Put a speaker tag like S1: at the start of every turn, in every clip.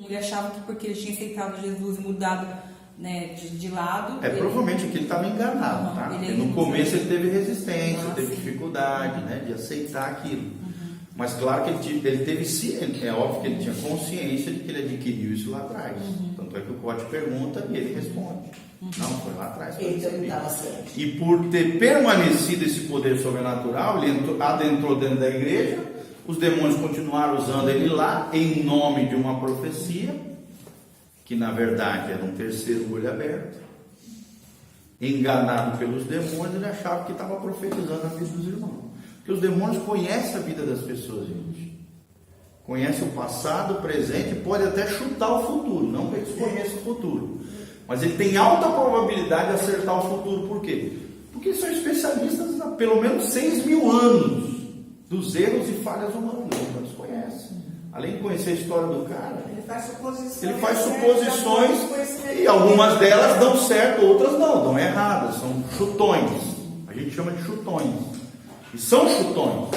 S1: ele achava que porque ele tinha aceitado Jesus e mudado, né, de lado...
S2: Provavelmente aqui ele estava enganado, tá? Porque no começo ele teve resistência, teve dificuldade, né, de aceitar aquilo. Mas claro que ele teve ciência, é óbvio que ele tinha consciência de que ele adquiriu isso lá atrás. Tanto é que o Cote pergunta e ele responde. Não, foi lá atrás. E por ter permanecido esse poder sobrenatural, ele adentrou dentro da igreja, os demônios continuaram usando ele lá em nome de uma profecia, que na verdade era um terceiro olho aberto. Enganado pelos demônios, ele achava que estava profetizando a vida dos irmãos. Porque os demônios conhecem a vida das pessoas, gente. Conhecem o passado, o presente, e pode até chutar o futuro. Não que eles conheçam o futuro, mas ele tem alta probabilidade de acertar o futuro. Por quê? Porque eles são especialistas há pelo menos 6.000 anos dos erros e falhas humanas. Eles conhecem. Além de conhecer a história do cara, ele faz suposições, e algumas delas dão certo, outras não, dão erradas, são chutões. A gente chama de chutões. E são chutões,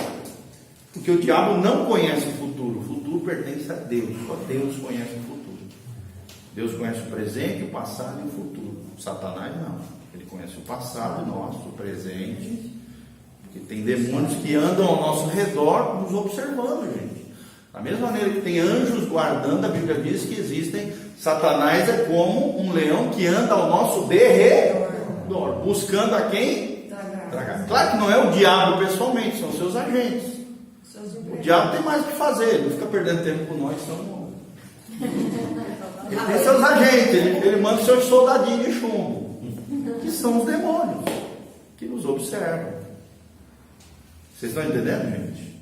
S2: porque o diabo não conhece o futuro pertence a Deus, só Deus conhece o futuro. Deus conhece o presente, o passado e o futuro. Satanás não, ele conhece o passado nosso, o presente, porque tem demônios que andam ao nosso redor nos observando, gente. Da mesma maneira que tem anjos guardando, a Bíblia diz que existem, Satanás é como um leão que anda ao nosso derredor, buscando a quem? Tragar. Claro que não é o diabo pessoalmente, são seus agentes. O diabo tem mais o que fazer, ele não fica perdendo tempo com nós, ele tem seus agentes, ele manda seus soldadinhos de chumbo, que são os demônios, que nos observam. Vocês estão entendendo, gente?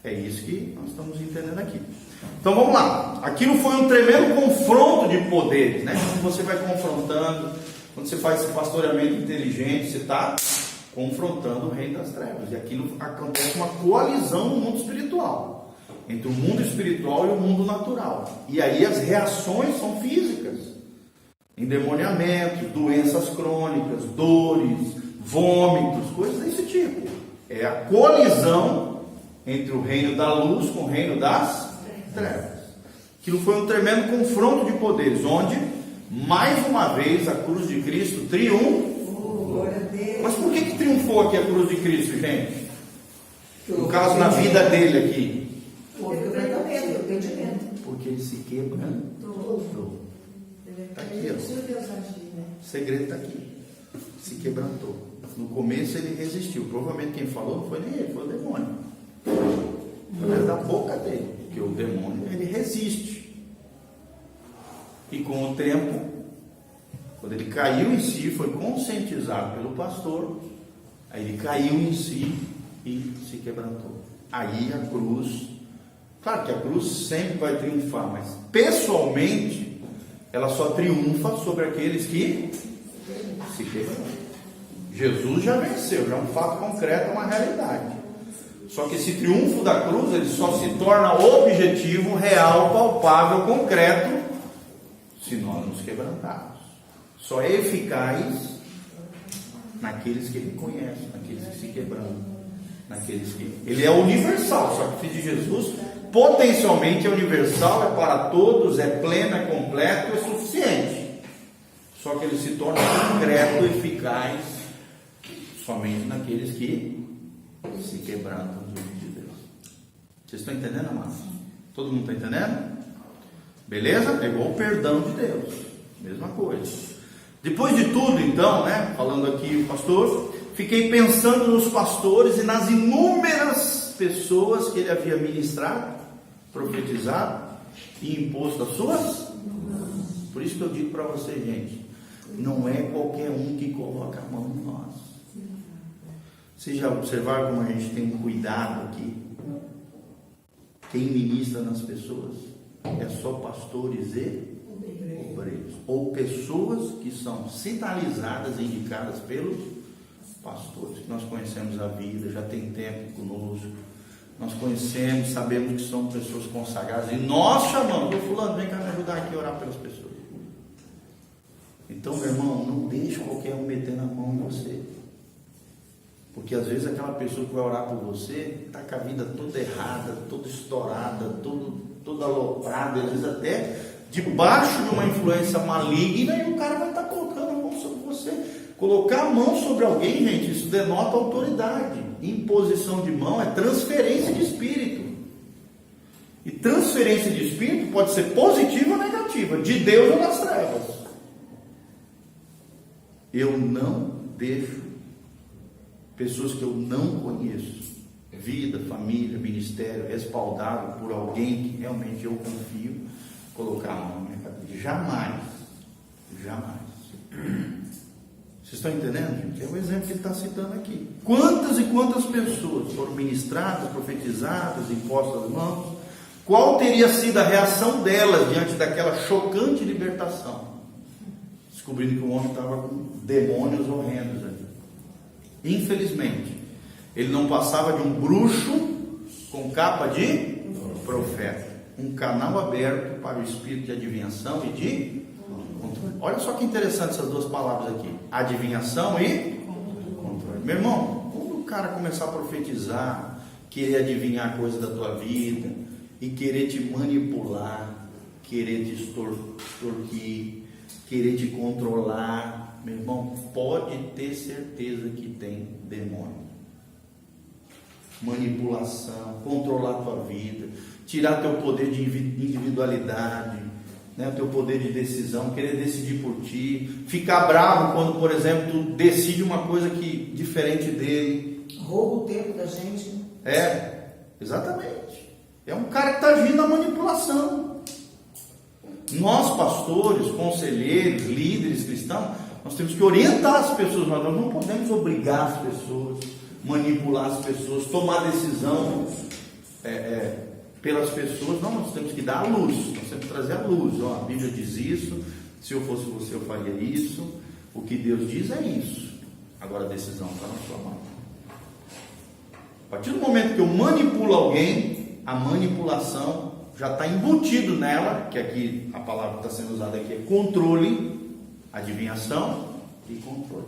S2: É isso que nós estamos entendendo aqui. Então vamos lá. Aquilo foi um tremendo confronto de poderes, né? Quando você vai confrontando, quando você faz esse pastoreamento inteligente, você está confrontando o reino das trevas. E aquilo acontece uma coalizão no mundo espiritual, entre o mundo espiritual e o mundo natural. E aí as reações são físicas. Endemoniamentos, doenças crônicas, dores, vômitos, coisas desse tipo. É a colisão entre o reino da luz com o reino das trevas. Aquilo foi um tremendo confronto de poderes, onde, mais uma vez, a cruz de Cristo triunfou. Mas por que triunfou aqui a cruz de Cristo, gente? No caso, na vida dele aqui. Porque ele se quebrantou. Está aqui, ó. O segredo está aqui. Se quebrantou. No começo ele resistiu. Provavelmente quem falou não foi nem ele, foi o demônio. Foi da boca dele. Porque o demônio, ele resiste. E com o tempo, quando ele caiu em si, foi conscientizado pelo pastor, aí ele caiu em si e se quebrantou. Aí a cruz, claro que a cruz sempre vai triunfar, mas pessoalmente ela só triunfa sobre aqueles que se quebram. Jesus já venceu, já é um fato concreto, é uma realidade. Só que esse triunfo da cruz, ele só se torna objetivo, real, palpável, concreto, se nós nos quebrantarmos. Só é eficaz naqueles que ele conhece, naqueles que se quebram, naqueles que... Ele é universal, só que o Filho de Jesus potencialmente é universal, é para todos, é pleno, é completo, é suficiente. Só que ele se torna concreto, eficaz, somente naqueles que se quebrantam diante de Deus. Vocês estão entendendo, amados? Todo mundo está entendendo? Beleza? É igual o perdão de Deus, mesma coisa. Depois de tudo, então, né, falando aqui o pastor, fiquei pensando nos pastores e nas inúmeras pessoas que ele havia ministrado, profetizado e imposto as suas. Por isso que eu digo para você, gente, não é qualquer um que coloca a mão em nós. Vocês já observaram como a gente tem um cuidado aqui? Quem ministra nas pessoas é só pastores e obreiros, ou pessoas que são sinalizadas e indicadas pelos pastores, que nós conhecemos a vida, já tem tempo conosco, nós conhecemos, sabemos que são pessoas consagradas, e nós chamamos: ô fulano, vem cá me ajudar aqui a orar pelas pessoas. Então, meu irmão, não deixe qualquer um meter na mão em você, porque às vezes aquela pessoa que vai orar por você está com a vida toda errada, toda estourada, tudo todo aloprado, às vezes até debaixo de uma influência maligna, e o cara vai estar colocando a mão sobre você. Colocar a mão sobre alguém, gente, isso denota autoridade. Imposição de mão é transferência de espírito. E transferência de espírito pode ser positiva ou negativa, de Deus ou das trevas. Eu não deixo pessoas que eu não conheço, vida, família, ministério, respaldado por alguém que realmente eu confio, colocar a mão na minha cabeça. Jamais. Jamais. Vocês estão entendendo, gente? É o exemplo que ele está citando aqui. Quantas e quantas pessoas foram ministradas, profetizadas, impostas as mãos? Qual teria sido a reação delas diante daquela chocante libertação? Descobrindo que o homem estava com demônios horrendos ali. Infelizmente, ele não passava de um bruxo com capa de profeta. Um canal aberto para o espírito de adivinhação e de controle. Olha só que interessante essas duas palavras aqui: adivinhação e controle. Meu irmão, quando o cara começar a profetizar, querer adivinhar coisas da tua vida e querer te manipular, querer te extorquir, querer te controlar, meu irmão, pode ter certeza que tem demônio. Manipulação, controlar a tua vida, tirar teu poder de individualidade, né, teu poder de decisão, querer decidir por ti, ficar bravo quando, por exemplo, tu decide uma coisa que diferente dele.
S3: Rouba o tempo da gente.
S2: Exatamente. É um cara que está agindo na manipulação. Nós, pastores, conselheiros, líderes cristãos, nós temos que orientar as pessoas, mas nós não podemos obrigar as pessoas, manipular as pessoas, tomar decisão pelas pessoas. Não, nós temos que dar a luz, nós temos que trazer a luz. Ó, a Bíblia diz isso, se eu fosse você eu faria isso, o que Deus diz é isso. Agora a decisão está na sua mão. A partir do momento que eu manipulo alguém, a manipulação já está embutido nela, que aqui a palavra que está sendo usada aqui é controle, adivinhação e controle.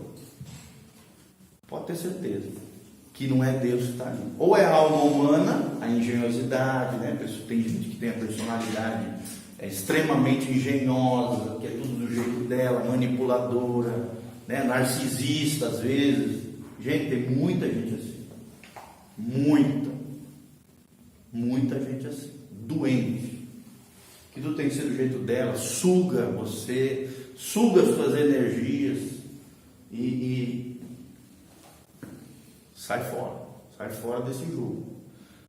S2: Pode ter certeza que não é Deus que está ali. Ou é a alma humana, a engenhosidade, né? Tem gente que tem a personalidade extremamente engenhosa, que é tudo do jeito dela, manipuladora, né? Narcisista às vezes. Gente, tem muita gente assim. Muita gente assim, doente, que tudo tem que ser do jeito dela, suga você, suga as suas energias e sai fora desse jogo.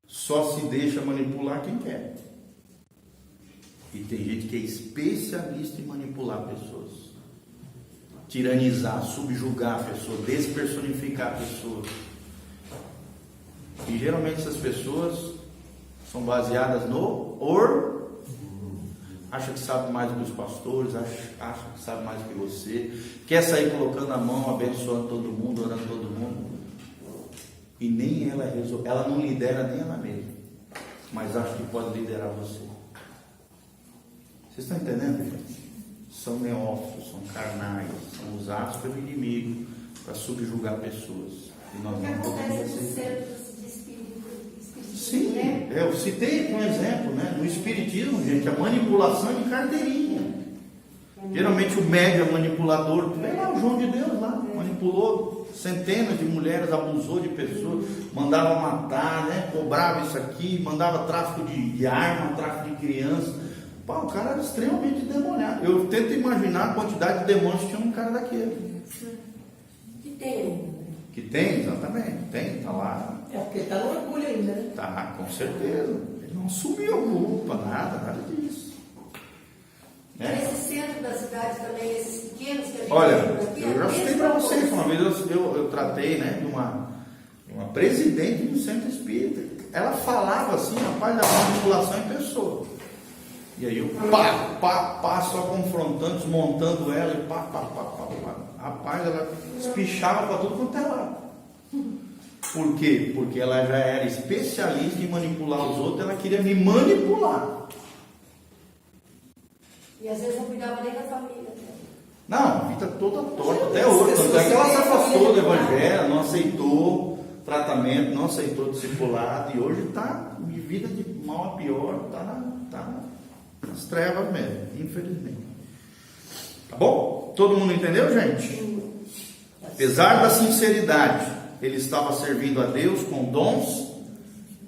S2: Só se deixa manipular quem quer. E tem gente que é especialista em manipular pessoas, tiranizar, subjugar a pessoa, despersonificar a pessoa. E geralmente essas pessoas são baseadas no acha que sabe mais do que os pastores, acha que sabe mais do que você, quer sair colocando a mão, abençoando todo mundo, orando todo mundo, e nem ela não lidera nem ela mesma, mas acha que pode liderar você. Vocês estão entendendo, gente? São neófitos, são carnais, são usados pelo inimigo para subjugar pessoas, e nós não podemos aceitar. Sim, eu citei um exemplo, né? No espiritismo, gente, a manipulação de carteirinha. Geralmente o médium manipulador, vem lá o João de Deus lá, manipulou centenas de mulheres, abusou de pessoas, mandava matar, né? Cobrava isso aqui, mandava tráfico de arma, tráfico de criança. Pá, o cara era extremamente demoniado. Eu tento imaginar a quantidade de demônios que tinha um cara daquele. Que tem, exatamente, tem, tá lá.
S3: É porque está no orgulho ainda, né?
S2: Tá, com certeza. Ele não assumiu culpa, nada disso.
S4: Esse centro da cidade também, esses pequenos que a gente
S2: olha,
S4: aqui,
S2: eu já citei para vocês, uma vez eu tratei, né, de uma presidente do centro espírita. Ela falava assim, rapaz, da manipulação em pessoa. E aí eu só confrontando, desmontando ela e pá. Rapaz, ela espichava para tudo quanto é lado. Por quê? Porque ela já era especialista em manipular os outros, ela queria me manipular.
S4: E às vezes não cuidava nem da família.
S2: Não, a vida toda torta, até hoje. Tanto é que ela se afastou do evangelho, não aceitou tratamento, não aceitou discipulado, e hoje está em vida de mal a pior, tá nas trevas mesmo, infelizmente. Tá bom? Todo mundo entendeu, gente? Apesar da sinceridade, ele estava servindo a Deus com dons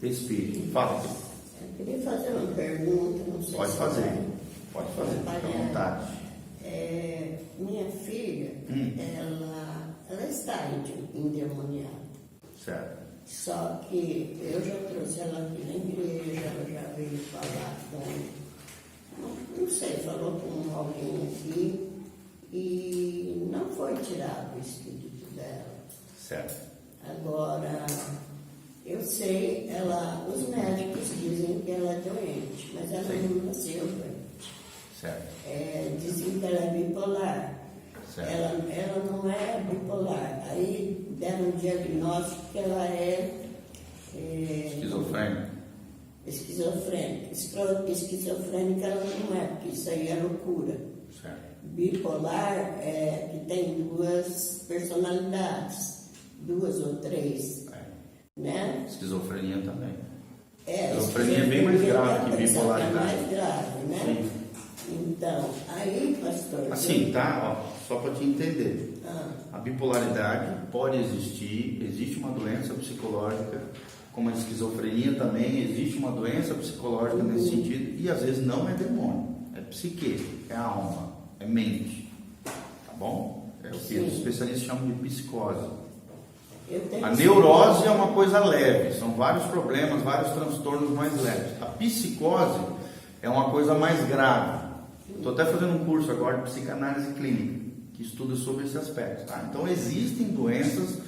S2: de espírito. Fala, filho.
S5: Eu queria fazer uma pergunta, não sei
S2: Pode
S5: se
S2: fazer,
S5: vai.
S2: pode fazer, fica à vontade.
S5: Minha filha, ela está endemoniada.
S2: Certo.
S5: Só que eu já trouxe ela aqui na igreja, ela já veio falar não sei, falou com alguém aqui e não foi tirado o espírito dela.
S2: Certo.
S5: Agora, eu sei, os médicos dizem que ela é doente, mas ela não nasceu doente.
S2: Certo.
S5: Dizem que ela é bipolar.
S2: Certo.
S5: Ela não é bipolar. Aí deram um diagnóstico que ela é
S2: Esquizofrênica.
S5: Esquizofrênica ela não é, porque isso aí é loucura.
S2: Certo.
S5: Bipolar é que tem duas personalidades, 2 ou 3, né?
S2: Esquizofrenia também.
S5: Esquizofrenia
S2: é bem mais grave que bipolaridade.
S5: É mais grave, né?
S2: Sim.
S5: Então, aí, pastor...
S2: Assim, tá? Ó, só para te entender. A bipolaridade pode existir, existe uma doença psicológica, como a esquizofrenia também, existe uma doença psicológica nesse sentido, e às vezes não é demônio, é psique, é alma, é mente. Tá bom? É o que os especialistas chamam de psicose. A neurose é uma coisa leve, são vários problemas, vários transtornos mais leves. A psicose é uma coisa mais grave. Estou até fazendo um curso agora de psicanálise clínica, que estuda sobre esse aspecto. Tá? Então existem doenças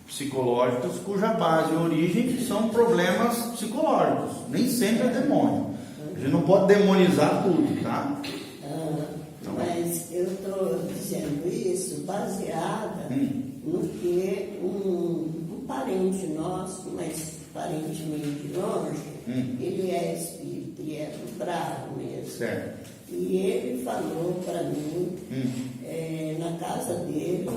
S2: psicológicas cuja base e origem são problemas psicológicos. Nem sempre é demônio. A gente não pode demonizar tudo, tá?
S5: Mas eu estou dizendo isso baseada no que um parente nosso, mas parente meio de longe, ele é espírita e é bravo mesmo.
S2: Certo.
S5: E ele falou para mim, na casa dele,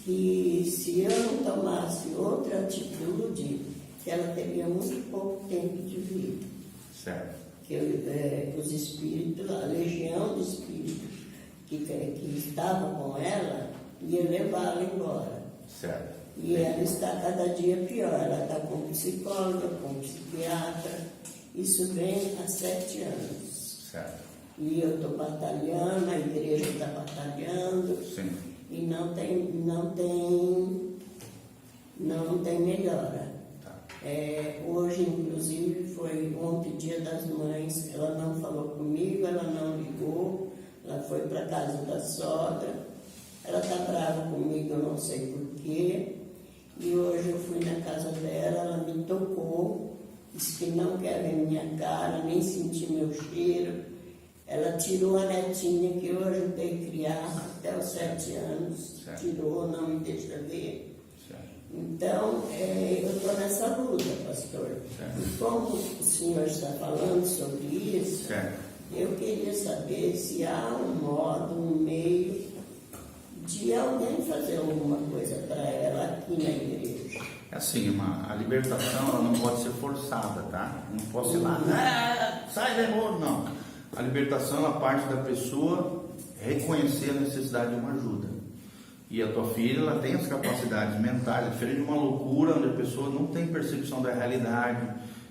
S5: que se eu não tomasse outra atitude, que ela teria muito pouco tempo de vida.
S2: Certo.
S5: Que os espíritos, a legião de espíritos que estava com ela, ia levá-la embora.
S2: Certo.
S5: E ela está cada dia pior. Ela está com psicóloga, com psiquiatra. Isso vem há 7 anos.
S2: Certo.
S5: E eu estou batalhando, a igreja está batalhando.
S2: Sim.
S5: E não tem melhora. Hoje, inclusive, foi ontem, Dia das Mães, ela não falou comigo, ela não ligou, ela foi para a casa da sogra, ela está brava comigo, eu não sei porquê, e hoje eu fui na casa dela, ela me tocou, disse que não quer ver minha cara, nem sentir meu cheiro. Ela tirou a netinha que eu ajudei a criar até os 7 anos,
S2: certo.
S5: Tirou, não me deixa ver.
S2: Certo.
S5: Então, eu estou nessa luta, pastor.
S2: Certo.
S5: E como o senhor está falando sobre isso,
S2: Certo.
S5: eu queria saber se há um modo, um meio de alguém fazer alguma coisa para ela aqui na igreja.
S2: É assim, a libertação ela não pode ser forçada, tá? Não posso ir lá, sai demônio, não. A libertação ela parte da pessoa reconhecer a necessidade de uma ajuda. E a tua filha ela tem as capacidades mentais, diferente de uma loucura onde a pessoa não tem percepção da realidade,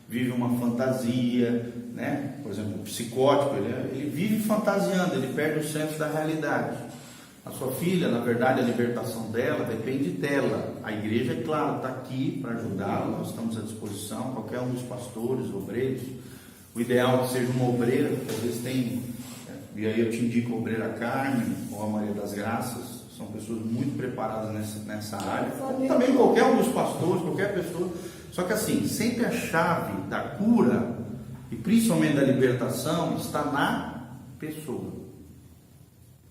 S2: vive uma fantasia, né? Por exemplo, o psicótico, ele vive fantasiando, ele perde o senso da realidade. A sua filha, na verdade, a libertação dela depende dela. A igreja, é claro, está aqui para ajudá-la, nós estamos à disposição, qualquer um dos pastores, obreiros. O ideal é que seja uma obreira, porque às vezes tem, e aí eu te indico a obreira Carmen ou a Maria das Graças, são pessoas muito preparadas nessa área. Também qualquer um dos pastores, qualquer pessoa. Só que assim, sempre a chave da cura e principalmente da libertação está na pessoa.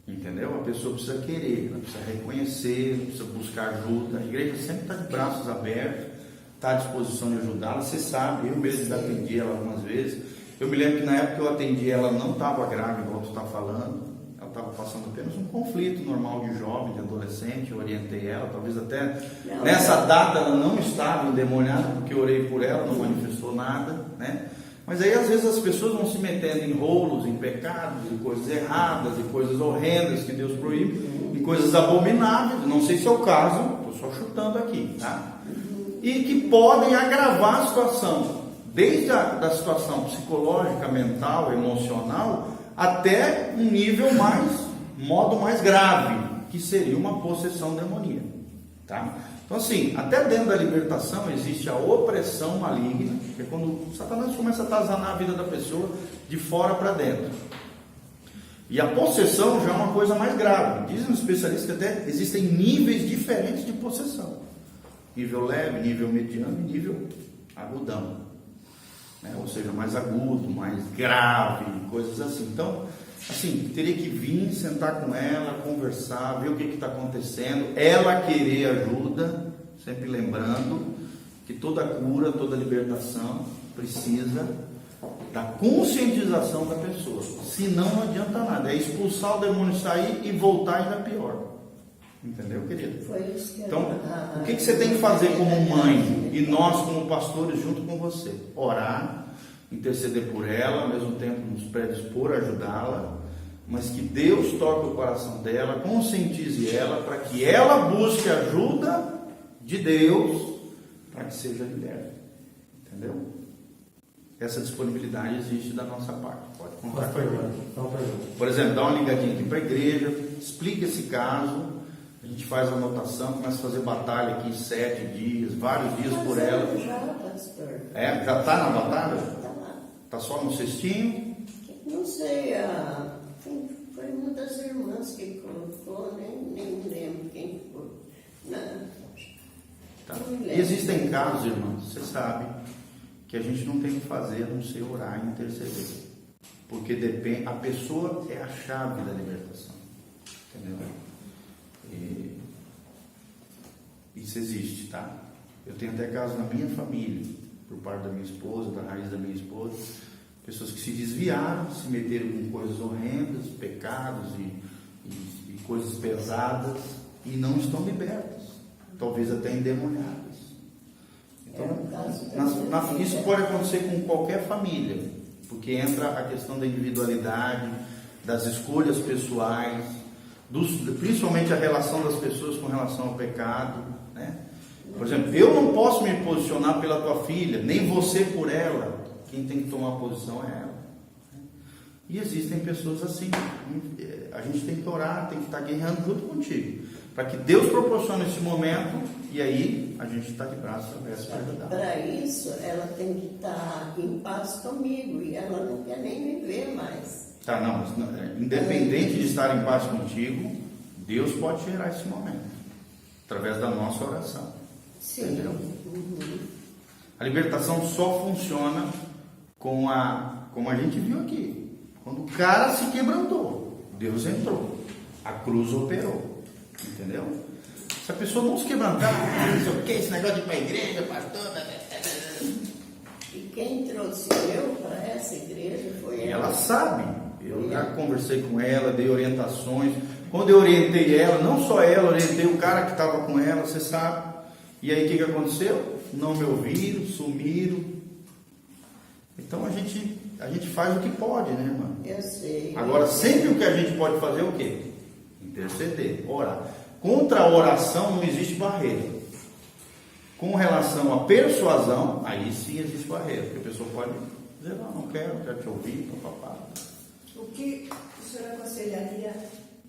S2: Entendeu? A pessoa precisa querer, ela precisa reconhecer, ela precisa buscar ajuda. A igreja sempre está de braços abertos, está à disposição de ajudá-la. Você sabe, eu mesmo já atendi ela algumas vezes. Eu me lembro que na época que eu atendi ela não estava grávida, igual tu está falando. Ela estava passando apenas um conflito normal de jovem, de adolescente. Eu orientei ela, talvez até nessa data ela não estava endemoniada, porque eu orei por ela, não manifestou nada, né? Mas aí às vezes as pessoas vão se metendo em rolos, em pecados, em coisas erradas, em coisas horrendas que Deus proíbe, em coisas abomináveis, não sei se é o caso, estou só chutando aqui, tá? E que podem agravar a situação, desde da situação psicológica, mental, emocional, até um nível modo mais grave, que seria uma possessão demoníaca, tá? Então assim, até dentro da libertação existe a opressão maligna, que é quando Satanás começa a atazanar a vida da pessoa de fora para dentro. E a possessão já é uma coisa mais grave. Dizem os especialistas que até existem níveis diferentes de possessão. Nível leve, nível mediano e nível agudão. Né? Ou seja, mais agudo, mais grave, coisas assim. Então, assim, teria que vir, sentar com ela, conversar, ver o que está acontecendo, ela querer ajuda, sempre lembrando que toda cura, toda libertação precisa da conscientização da pessoa. Senão não adianta nada, é expulsar o demônio, sair e voltar ainda pior. Entendeu, querido?
S5: Foi isso que
S2: Então, o que você tem que fazer como mãe e nós como pastores junto com você? Orar, interceder por ela, ao mesmo tempo nos predispor a ajudá-la, mas que Deus toque o coração dela, conscientize ela, para que ela busque ajuda de Deus, para que seja liberta. Entendeu? Essa disponibilidade existe da nossa parte. Pode contar com a gente. Por exemplo, dá uma ligadinha aqui para a igreja, explica esse caso, a gente faz a anotação, começa a fazer batalha aqui 7 dias, vários dias por ela. Já está na batalha? Está só no cestinho?
S5: Não sei, foi uma das irmãs que colocou, nem lembro quem foi.
S2: Tá. E existem casos, irmãos, você sabe, que a gente não tem que fazer a não ser orar e interceder. Porque depende, a pessoa é a chave da libertação. Entendeu? Isso existe, tá? Eu tenho até casos na minha família, por parte da minha esposa, da raiz da minha esposa, pessoas que se desviaram, se meteram com coisas horrendas, pecados e coisas pesadas e não estão libertas, talvez até endemoniadas. Então, isso pode acontecer com qualquer família, porque entra a questão da individualidade, das escolhas pessoais, principalmente a relação das pessoas com relação ao pecado, né? Por exemplo, eu não posso me posicionar pela tua filha, nem você por ela. Quem tem que tomar posição é ela. E existem pessoas assim. A gente tem que orar, tem que estar guerreando junto contigo, para que Deus proporcione esse momento, e aí a gente está de braços abertos para ajudar.
S5: Para isso, ela tem que estar em paz comigo, e ela não quer nem me ver mais.
S2: Tá, não, independente de estar em paz contigo, Deus pode gerar esse momento, através da nossa oração.
S5: Sim.
S2: Entendeu? A libertação só funciona como a gente viu aqui. Quando o cara se quebrantou, Deus entrou, a cruz operou. Entendeu? Se a pessoa não se quebrantar, não sei o que, esse negócio de ir para a igreja, pastor.
S5: E quem trouxe eu para essa igreja foi ela.
S2: Ela sabe. Eu já conversei com ela, dei orientações. Quando eu orientei ela, não só ela, orientei o cara que estava com ela, você sabe. E aí o que aconteceu? Não me ouviram, sumiram. Então a gente faz o que pode, né, irmã?
S5: Eu sei.
S2: Agora, sempre o que a gente pode fazer é o quê? Interceder, orar. Contra a oração não existe barreira. Com relação à persuasão, aí sim existe barreira. Porque a pessoa pode dizer, não quero te ouvir, papapá.
S4: O que o senhor aconselharia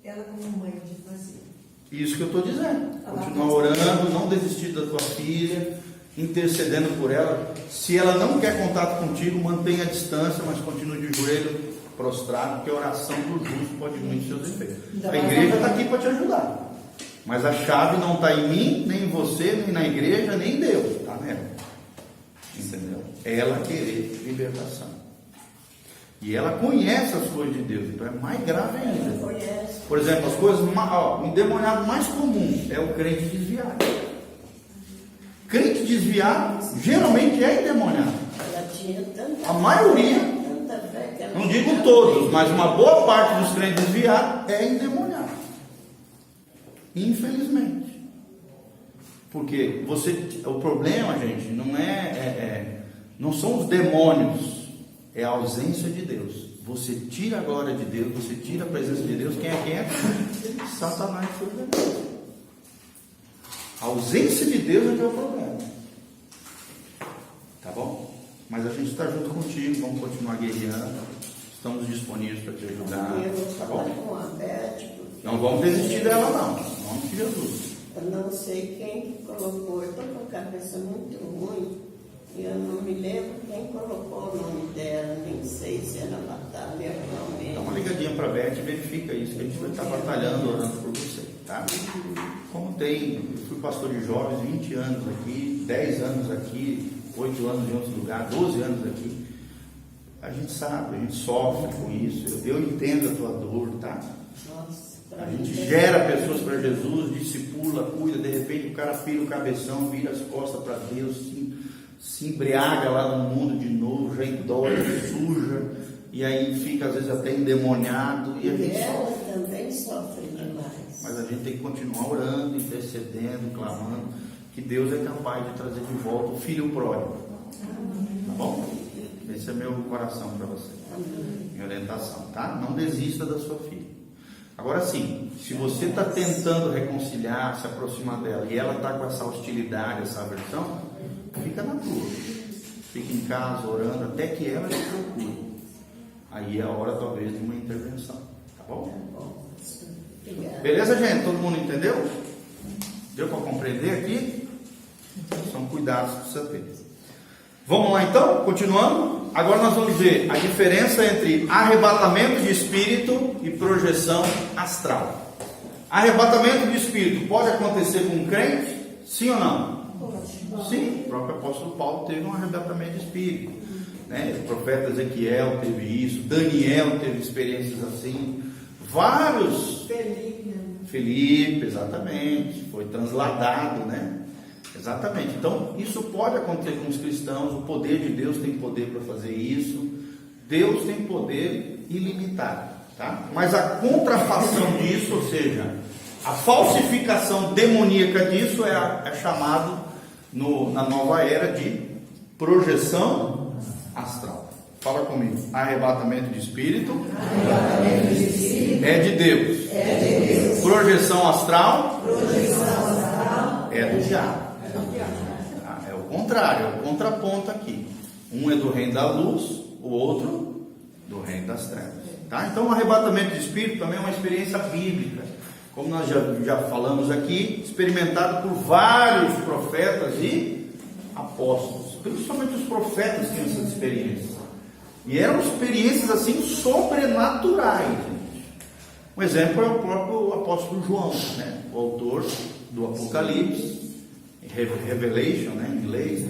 S4: ela como mãe de fazer?
S2: Isso que eu estou dizendo. Continuar orando, não desistir da tua filha, intercedendo por ela. Se ela não quer contato contigo, mantenha a distância, mas continue de joelho prostrado, porque a oração do justo pode muito seus efeitos. A igreja está aqui para te ajudar. Mas a chave não está em mim, nem em você, nem na igreja, nem em Deus. Está nela. Entendeu? Ela querer libertação. E ela conhece as coisas de Deus, então é mais grave ainda. Por exemplo, as coisas, o endemoniado mais comum é o crente desviado. Crente desviado geralmente é endemoniado.
S5: Ela tinha tanta
S2: A maioria,
S5: tanta fé que ela
S2: não digo todos, mas uma boa parte dos crentes desviados é endemoniado. Infelizmente. Porque o problema, gente, não são os demônios. é a ausência de Deus. Você tira a glória de Deus, você tira a presença de Deus, quem é? Satanás foi verdade. A ausência de Deus é que é o problema. Tá bom? Mas a gente está junto contigo, vamos continuar guerreando. Estamos disponíveis para te ajudar.
S5: Eu vou
S2: Tá
S5: falar
S2: bom?
S5: com a Beth, porque
S2: Não vamos desistir dela, não. Em nome de Jesus.
S5: eu não sei quem que colocou, eu estou com a cabeça muito ruim, e eu não me lembro quem colocou o nome dela, nem sei se era Batalha realmente.
S2: Dá uma ligadinha para a Beth e verifica isso, que a gente vai estar batalhando, orando por você, tá? Como tem, eu fui pastor de jovens 20 anos aqui, 10 anos aqui, 8 anos em outro lugar, 12 anos aqui. A gente sabe, a gente sofre com isso. Eu entendo a tua dor, tá?
S5: Nossa,
S2: A gente gera pessoas para Jesus, discipula, cuida, de repente o cara pira o cabeção, vira as costas para Deus, se embriaga lá no mundo de novo, já endói, suja, e aí fica às vezes até endemoniado, e a gente
S5: ela
S2: sofre.
S5: também sofre demais.
S2: Mas a gente tem que continuar orando, intercedendo, clamando, que Deus é capaz de trazer de volta o filho pródigo. Tá bom? Esse é meu coração para você. Minha orientação, tá? Não desista da sua filha. Agora sim, se você está tentando reconciliar, se aproximar dela, e ela está com essa hostilidade, essa aversão, fica na tua. Fica em casa orando até que ela te procure. Aí é a hora talvez de uma intervenção. Tá bom?
S5: Tá bom. Obrigada.
S2: Beleza, gente? Todo mundo entendeu? Deu para compreender aqui? São cuidados que precisa ter. Vamos lá então, continuando. Agora nós vamos ver a diferença entre arrebatamento de espírito e projeção astral. Arrebatamento de espírito pode acontecer com um crente? Sim ou não? Sim, o próprio apóstolo Paulo teve um arrebatamento de espírito, né? O profeta Ezequiel teve isso, Daniel teve experiências assim, vários. Felipe, exatamente, foi transladado, né? Exatamente. Então, isso pode acontecer com os cristãos. O poder de Deus tem poder para fazer isso. Deus tem poder ilimitado, tá? Mas a contrafação disso, ou seja, a falsificação demoníaca disso é chamado na nova era de projeção astral. Fala comigo. Arrebatamento de espírito, é de Deus. Projeção astral, é do diabo. É o contrário, é o contraponto aqui. Um é do reino da luz, o outro do reino das trevas, tá? Então o arrebatamento de espírito também é uma experiência bíblica, como nós já falamos aqui, experimentado por vários profetas e apóstolos. Principalmente os profetas tinham essas experiências, e eram experiências assim sobrenaturais, gente. Um exemplo é o próprio apóstolo João, né? O autor do Apocalipse, Revelation, né, em inglês.